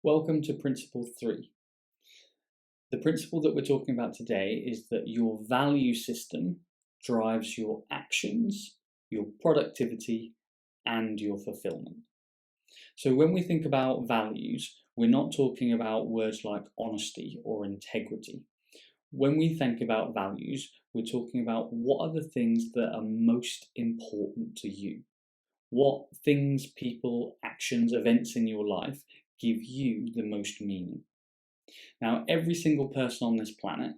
Welcome to Principle 3. The principle that we're talking about today is that your value system drives your actions, your productivity, and your fulfillment. So when we think about values, we're not talking about words like honesty or integrity. When we think about values, we're talking about what are the things that are most important to you. What things, people, actions, events in your life give you the most meaning. Now, every single person on this planet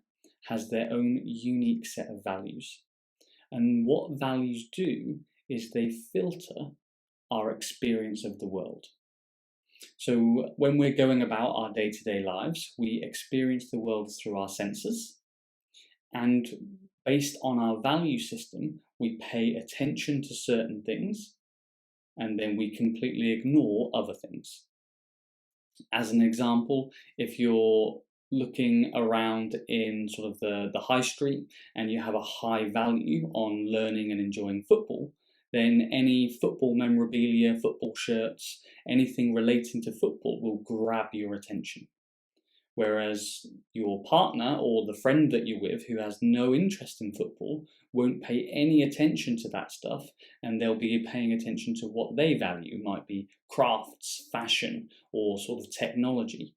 has their own unique set of values. And what values do is they filter our experience of the world. So when we're going about our day-to-day lives, we experience the world through our senses. And based on our value system, we pay attention to certain things, and then we completely ignore other things. As an example, if you're looking around in sort of the high street and you have a high value on learning and enjoying football, then any football memorabilia, football shirts, anything relating to football will grab your attention. Whereas your partner or the friend that you're with who has no interest in football won't pay any attention to that stuff, and they'll be paying attention to what they value. It might be crafts, fashion, or sort of technology.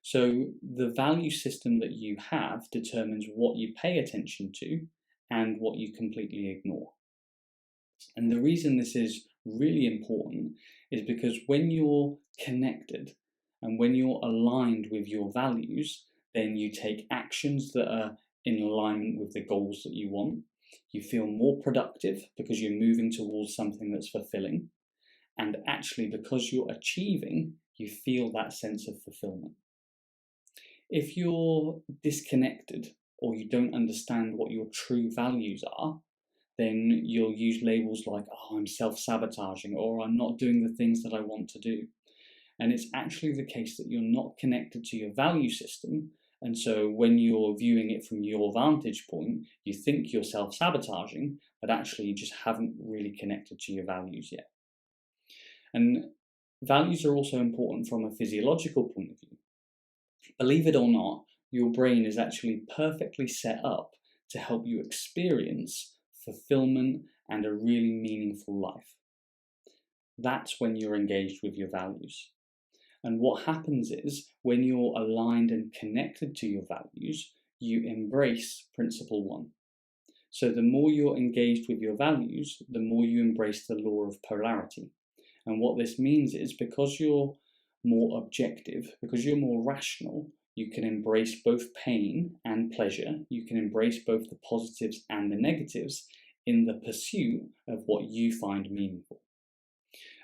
So the value system that you have determines what you pay attention to and what you completely ignore. And the reason this is really important is because when you're connected and when you're aligned with your values, then you take actions that are in alignment with the goals that you want. You feel more productive because you're moving towards something that's fulfilling. And actually, because you're achieving, you feel that sense of fulfillment. If you're disconnected or you don't understand what your true values are, then you'll use labels like, oh, I'm self-sabotaging, or I'm not doing the things that I want to do. And it's actually the case that you're not connected to your value system. And so when you're viewing it from your vantage point, you think you're self-sabotaging, but actually you just haven't really connected to your values yet. And values are also important from a physiological point of view. Believe it or not, your brain is actually perfectly set up to help you experience fulfillment and a really meaningful life. That's when you're engaged with your values. And what happens is, when you're aligned and connected to your values, you embrace principle 1. So the more you're engaged with your values, the more you embrace the law of polarity. And what this means is, because you're more objective, because you're more rational, you can embrace both pain and pleasure. You can embrace both the positives and the negatives in the pursuit of what you find meaningful.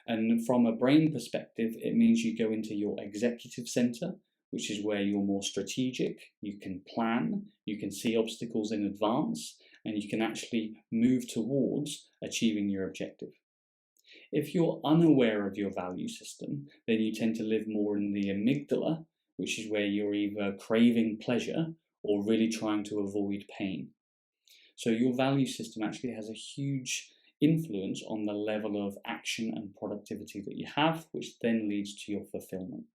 And from a brain perspective, it means you go into your executive center, which is where you're more strategic, you can plan, you can see obstacles in advance, and you can actually move towards achieving your objective. If you're unaware of your value system, then you tend to live more in the amygdala, which is where you're either craving pleasure or really trying to avoid pain. So your value system actually has a huge influence on the level of action and productivity that you have, which then leads to your fulfillment.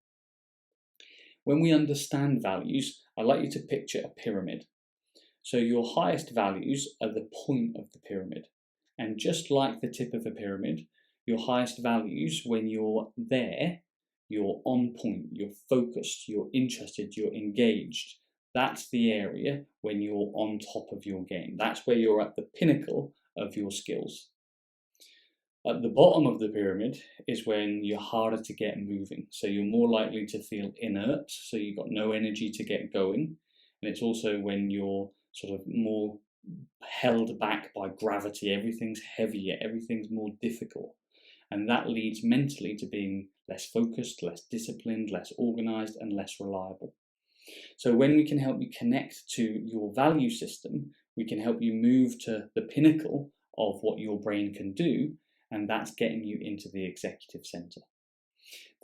When we understand values, I'd like you to picture a pyramid. So your highest values are the point of the pyramid. And just like the tip of a pyramid, your highest values, when you're there, you're on point, you're focused, you're interested, you're engaged. That's the area when you're on top of your game. That's where you're at the pinnacle of your skills. At the bottom of the pyramid is when you're harder to get moving. So you're more likely to feel inert, so you've got no energy to get going. And it's also when you're sort of more held back by gravity. Everything's heavier, everything's more difficult. And that leads mentally to being less focused, less disciplined, less organized, and less reliable. So when we can help you connect to your value system, we can help you move to the pinnacle of what your brain can do, and that's getting you into the executive center.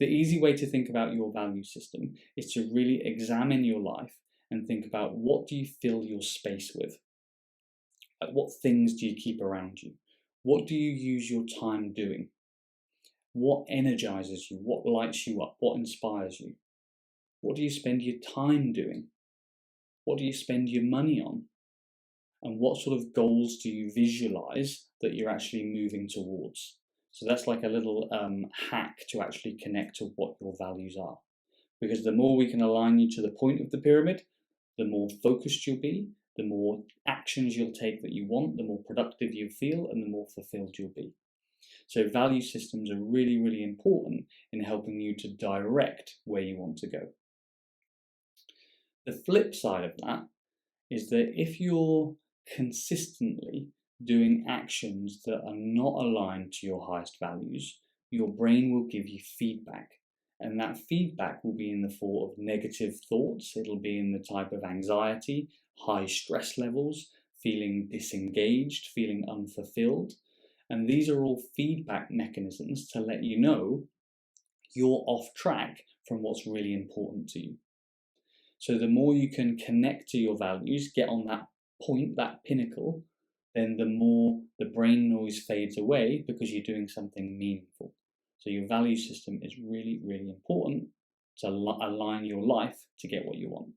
The easy way to think about your value system is to really examine your life and think about, what do you fill your space with? What things do you keep around you? What do you use your time doing? What energizes you? What lights you up? What inspires you? What do you spend your time doing? What do you spend your money on? And what sort of goals do you visualize that you're actually moving towards? So that's like a little hack to actually connect to what your values are. Because the more we can align you to the point of the pyramid, the more focused you'll be, the more actions you'll take that you want, the more productive you feel, and the more fulfilled you'll be. So value systems are really, really important in helping you to direct where you want to go. The flip side of that is that if you're consistently doing actions that are not aligned to your highest values, your brain will give you feedback. And that feedback will be in the form of negative thoughts. It'll be in the type of anxiety, high stress levels, feeling disengaged, feeling unfulfilled. And these are all feedback mechanisms to let you know you're off track from what's really important to you. So the more you can connect to your values, get on that point, that pinnacle, then the more the brain noise fades away because you're doing something meaningful. So your value system is really, really important to align your life to get what you want.